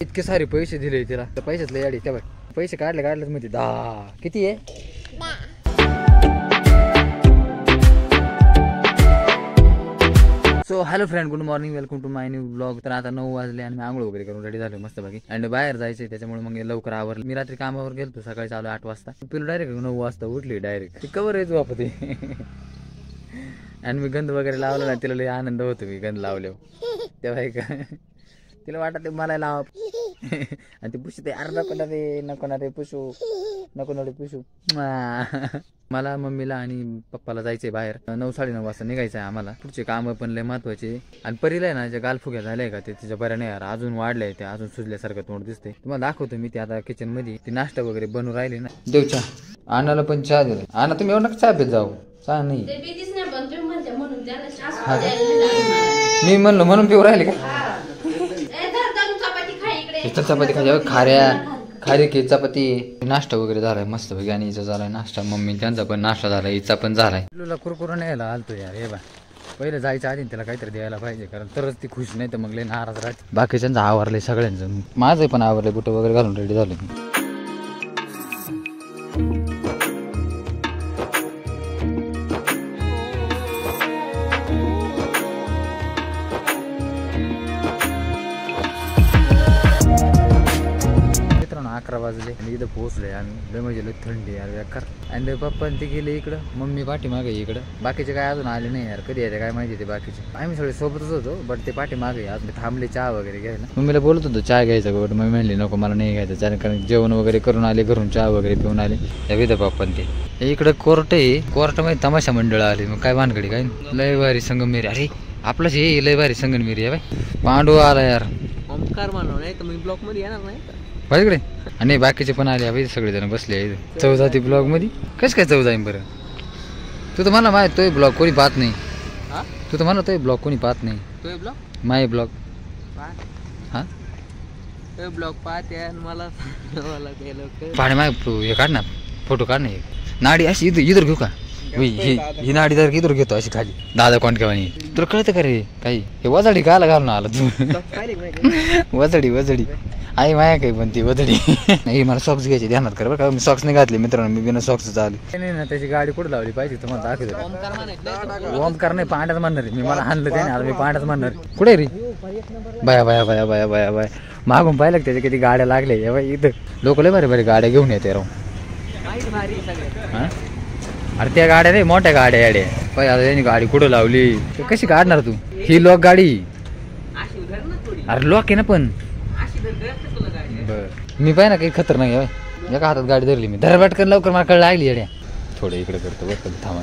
इतके सारे पैसे दिले तिला, तर पैशातले याडी त्या पैसे काढले मध्ये 10 किती आहे. So hello friend, good morning, welcome to my new blog. तर आता 9 वाजले आणि मी आंघोळ वगैरे करून रेडी झालो मस्त बाकी. आणि बाहेर जायचंय त्याच्यामुळे मग लवकर आवरलं. मी रात्री कामावर गेलो, सकाळी चालू 8 वाजता. पिलू डायरेक्ट 9 वाजता उठली डायरेक्ट. ती कवर येतो आपण ते. आणि मी गंध वगैरे लावला ना, तिला लय आनंद होतो मी गंध लावल्यावर. तेव्हा का तिला वाटत मला लाव. आणि ती पुसते, अरे नको ना रे पुसू, नको ना रे पुसू. मला मम्मीला आणि पप्पाला जायचंय बाहेर. 9-9:30 वाजता निघायचं आहे आम्हाला. पुढचे काम पण लय महत्वाचे. आणि परीला आहे ना, जे गालफुग्या झाले का ते तिच्या बऱ्या नाही यार, अजून वाढलंय, ते अजून सुजल्यासारखं तोंड दिसते. तुम्हाला दाखवतो मी ते आता किचन मध्ये. ती नाश्ता वगैरे बनवून राहिली ना. देव चहा, आणाला पण चहा दिला. आणा तुम्ही एवढं नका चहा पेत जाऊ, चहा नाही. मी म्हणलो म्हणून पिऊ राहिले का. चपाती खायच्या खारे की चपाती. नाश्ता वगैरे झालाय मस्त पैकी. आणि हिचा झालाय नाश्ता, मम्मी त्यांचा पण नाश्ता झाला, हिचा पण झालाय. तुला कुरकुर न्यायला आलतो यार. हे बा पहिले जायच्या आधी त्याला काहीतरी द्यायला पाहिजे, कारण तरच ती खुश, नाही तर मग लय नाराज राहते. बाकीच्यांचं आवरलंय सगळ्यांचं, माझं पण आवरलंय. बुट वगैरे घालून रेडी झाले. मित्रांनो 11 वाजले आणि इथं पोहोचलोय आम्ही. लय म्हणजे लय थंडी यार बेकार. आणि पप्पा ते गेले इकडं, मम्मी पाठीमागे इकडं. बाकीचे काय अजून आले नाही यार, कधी येते काय माहिती. ते बाकीचे आम्ही सगळे सोबतच होतो, बट ते पाठीमागे अजून थांबले चहा वगैरे घ्यायला. मम्मीला बोलत होतो चहा घ्यायचा का, बट मम्मी म्हणली नको मला नाही घ्यायचं, कारण जेवण वगैरे करून आले घरून, चहा वगैरे पिऊन आले. विध पप्पा ते इकडं कोर्ट आहे. कोर्टामध्ये तमाशा मंडळ आले. मग काय भानगडी काय लय भारी संगमेरी. अरे आपलंच हे लय भारी संगमेरी आहे बाय. पांडू आला यार. ओमकार म्हणून नाही तर मी ब्लॉक मध्ये येणार नाही बाईकडे. आणि बाकीचे पण आले बाई, सगळेजण बसले आहे. 14 ती ब्लॉग मध्ये कसं काय 14 आहे बरं. तू तर मला माहिती तोय ब्लॉग कोणी पाहत नाही. तू तर मला तोय ब्लॉग कोणी पाहत नाही. तोय ब्लॉग माय ब्लॉग हा तोय ब्लॉग पाहते मला पाणी माय हे काढ ना, फोटो काढ ना. नाडी अशी इधर घेऊ का. ही नाडी तर इधर घेतो अशी खाली. दादा कोणत्यावानी तुला कळतं का रे काही. हे वजडी कायला घालून आला तू. वजडी आई माया काही पण ती वजडी. नाही मला सॉक्स घ्यायचे ध्यानात कर बरं का. मी सॉक्स नाही घातले मित्रांनो, मी बिना सॉक्स चालू. नाही ना, त्याची गाडी कुठे लावली पाहिजे तुम्हाला दाखवतो. ओमकार नाही, पांड्यात म्हणणार मी. मला हाणलं त्याने, आता मी पांड्यात म्हणणार. कुठे रे बाया बाया बाया बाया बाया बाया. मागून पाहिलं त्याच्या किती गाड्या लागल्या इथं. लोक लय भारी भारी गाड्या घेऊन येते राव. अरे त्या गाड्या रे मोठ्या गाड्या याड्या. पाहिजे आता त्यांनी गाडी कुठं लावली, कशी काढणार तू. ही लॉक गाडी. अरे लॉक आहे ना पण. बर मी पाहिजे ना काही खतरनाक आहे. एका हातात गाडी धरली मी. धरबाट कर लवकर, मला कळ लागली येड्या. थोडं इकडे करतो बरं थांबा.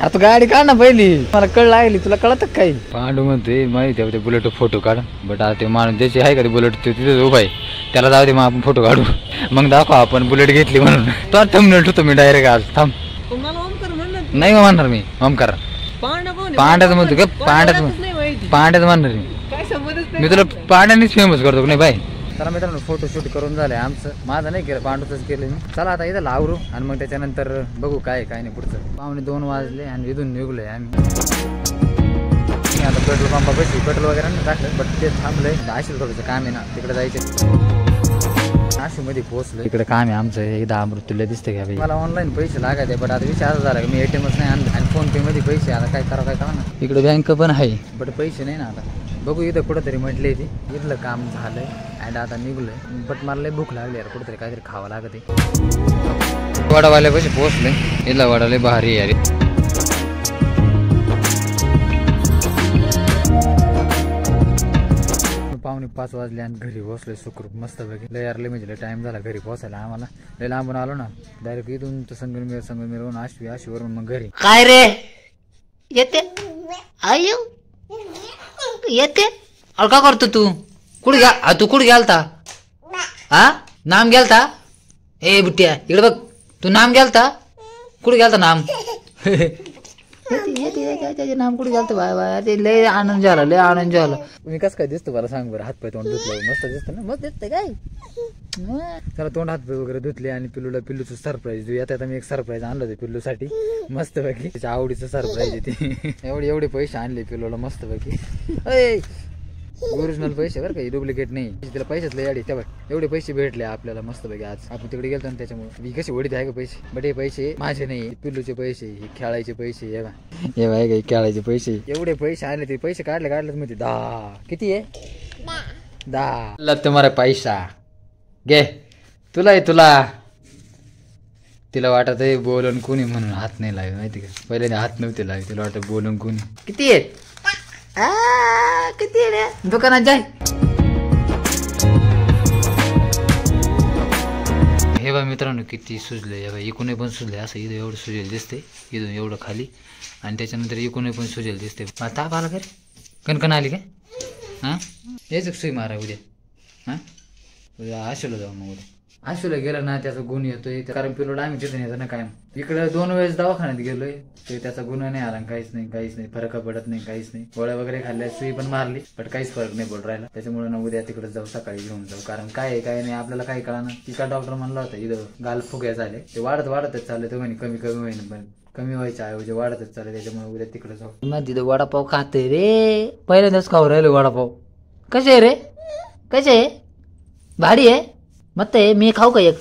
आता गाडी काढ ना पहिली, मला कळ लागली. तुला कळत काही. पांडू म्हणतोय माहिती आहे बुलेट फोटो काढ. बट आता ते माणूस ज्याची आहे का ते बुलेट तिथे उभा आहे, त्याला जाऊ दे मग आपण फोटो काढू. मग दाखव आपण बुलेट घेतली म्हणून. तो थंबनेल ठेवतो मी डायरेक्ट आज. थांब नाही मग म्हणणार मी ओमकार. पांड्याच म्हणतो का, पांड्याच म्हणणार मी तुला. पांड्यानेच फेमस करतो नाही बाय. चला मित्रांनो फोटोशूट करून झालंय आमचं. माझं नाही केलं, पांडूच केलं मी. चला आता इथं लावरू आणि मग त्याच्यानंतर बघू काय काय नाही पुढचं. 2:15 वाजले आणि इथून निघलोय आम्ही. आता पेट्रोल पंपापाशी पेट्रोल वगैरे नाही टाकलं, बट ते थांबलंय. आशिल थोडंसं काम आहे ना, तिकडे जायचं. नाशिक मध्ये पोहोचलो. इकडे काम आहे आमचं. एकदा अमृतुल्य दिसतं घ्या भाई. मला ऑनलाईन पैसे लागायचे, बट आता विचार असा झाला की मी ATMच नाही आणलं. आणि फोन पे मध्ये पैसे आता काय करावं काय करा ना. इकडे बँक पण आहे, बट पैसे नाही ना. आता बघू इथं कुठंतरी म्हटले ती. इथलं काम झालंय आणि आता निघलोय. बट मला लय भूक लागली यार, कुठंतरी काहीतरी खावं लागत आहे. वडावाल्यापाशी पोहोचले. इथला वडा लय भारी आहे यार. 4:45 वाजले आणि घरी पोहोचलोय सुखरूप मस्त पैकी. लय यार लय म्हणजे लय टाइम झाला घरी पोहोचायला आम्हाला. लय लांबून आलो ना डायरेक्ट. इथून तर संगमेरवरून आशवीवरून मग घरी. काय रे येते आयो येते. अरे का करतो तू. कुठे गा तू कुठे गेलता. हा नाम गेलता. ए बुट्ट्या इकडे बघ. तू नाम गेलता कुठे गेलता नाम. त्याचे नाम कुठे गेलं बाय बाय ते लय आनंद झाला लय आनंद झाला. मी कसं काय दिसतो मला सांग बरं. हातपाय तोंड धुतलं मस्त दिसतं ना. मस्त दिसतं काय त्याला तोंड हातपाय वगैरे धुतले आणि पिल्लूचं सरप्राईज देऊ. आता मी एक सरप्राईज आणलं होतं पिल्लूसाठी मस्त पैकी. त्याच्या आवडीचं सरप्राईज आहे ते. एवढे पैसे आणले पिल्लूला मस्त पैकी. ओरिजिनल पैसे बरं का डुप्लिकेट नाही. तिला पैशातले याडी त्या एवढे पैसे भेटले आपल्याला मस्त पैकी. आज आपण तिकडे गेलो ना त्याच्यामुळे मी कशी ओढीत आहे का पैसे. बट हे पैसे माझे नाही पिल्लूचे पैसे हे खेळायचे पैसे. हे बाय काही खेळायचे पैसे. एवढे पैसे आणले ते पैसे काढले म्हणजे 10 किती आहे 10 तुम्हाला पैसा घे तुला तिला वाटत आहे बोलून कोणी म्हणून हात नाही लावे माहिती का. पहिले हात नव्हते लावे तिला वाटत बोलून कोणी. किती आहे किती आहे दुकानात जाय. हे बा मित्रांनो किती सुजले. हे बा इकून पण सुजले. असं इथं एवढं सुजेल दिसते इथून एवढं खाली आणि त्याच्यानंतर इकून पण सुजेल दिसते. मला ताप आला का रे कणकण आली काय. हां यायचं सुई मारा उद्या. हां उद्या आशूला जाऊ मग. उद्या आशूला गेला ना त्याचा गुण येतोय कारण पिलोड आम्ही तिथे येतो ना कायम. इकडे 2 वेळेस दवाखान्यात गेलोय ते त्याचा गुण नाही आला. काहीच नाही फरक पडत नाही काहीच नाही. गोळ्या वगैरे खाल्ल्या सुई पण मारली पण काहीच फरक नाही पडत राहिला. त्याच्यामुळे ना उद्या तिकडे जाऊ सकाळी घेऊन जाऊ. कारण काय नाही आपल्याला काही कळणार. तिका डॉक्टर म्हणला होता इथं गाल फुग्या झाले ते वाढतच चालले. तो म्हणे कमी होईन पण कमी व्हायच्या ऐवजी वाढतच चालले. त्याच्यामुळे उद्या तिकडे जाऊ. मग तिथं वडापाव खाते रे. पहिल्यांदाच खाऊ राहिलो वडापाव. कसे आहे रे कसे आहे भाडी आहे मत आहे. मी खाऊ का एक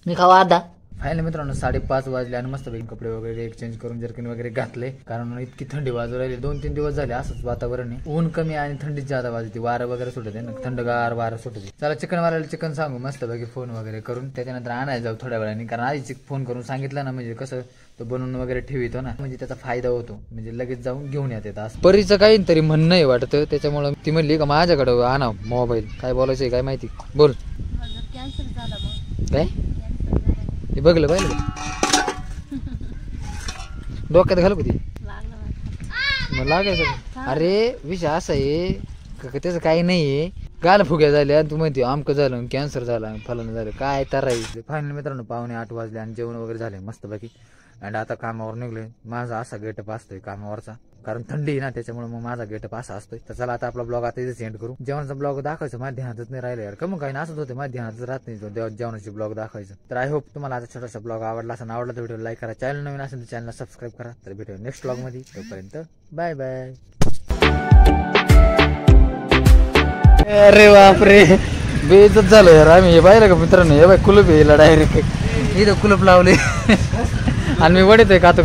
मी खाऊ अर्धा. फायनली मित्रांनो 5:30 वाजले आणि मस्त पैकी कपडे वगैरे एक्सचेंज करून जर्किन वगैरे घातले. कारण इतकी थंडी वाजू राहिली. 2-3 दिवस झाले असंच वातावरण आहे. ऊन कमी आणि थंडीच जादा वाजते. वारं वगैरे सुटते ना थंडगार वारं सुटते. चला चिकन वाल्याला चिकन सांगू मस्त पैकी फोन वगैरे करून. त्याच्यानंतर आणायला जाऊ थोड्या वेळाने. कारण आधी फोन करून सांगितलं ना म्हणजे कसं तो बनवून वगैरे ठेवितो ना म्हणजे त्याचा फायदा होतो. म्हणजे लगेच जाऊन घेऊन येते. असं परीचं काही तरी म्हणणं आहे वाटतं. त्याच्यामुळे ती म्हणली का माझ्याकडे आणा मोबाईल. काय बोलायचंय काय माहिती बोल. काय हे बघलं पाहिलं डोक्यात घालू कधी मग लागायचं. अरे विषय असा आहे त्याचं काही नाहीये. गाल फुग्या झाल्या तू म्हणते आमकं झालं कॅन्सर झाला फलन झालं काय तर राहील. फायनल मित्रांनो 7:45 वाजले आणि जेवण वगैरे झाले मस्त पैकी. आणि आता कामावर निघलोय. माझा असा गेटअप असतोय कामावरचा कारण थंडी आहे ना त्याच्यामुळे मग माझा गेटअप असा असतोय. तर चला आता आपला ब्लॉग आता इथे सेंड करू. जेवणाचा ब्लॉग दाखवायचं माझ्या ध्यानातच नाही राहिलं यार. का मग काही ना असंच होतं माझ्या ध्यानातच राहत नाही जेवणाची ब्लॉग दाखवायचं. तर आय होप तुम्हाला आता छोटासा ब्लॉग आवडला असेल. आवडला तर व्हिडिओ लाईक करा. चॅनल नवीन असेल तर चॅनलला सबस्क्राईब करा. तर भेटूया नेक्स्ट ब्लॉग मध्ये. तोपर्यंत बाय बाय. अरे बापरे बेइज्जत झालं यार आम्ही. हे पाहिलं का मित्रांनो हे बाय कुलूप येईल डायरेक्ट इथं कुलूप लावले आणि मी वडीत आहे कातू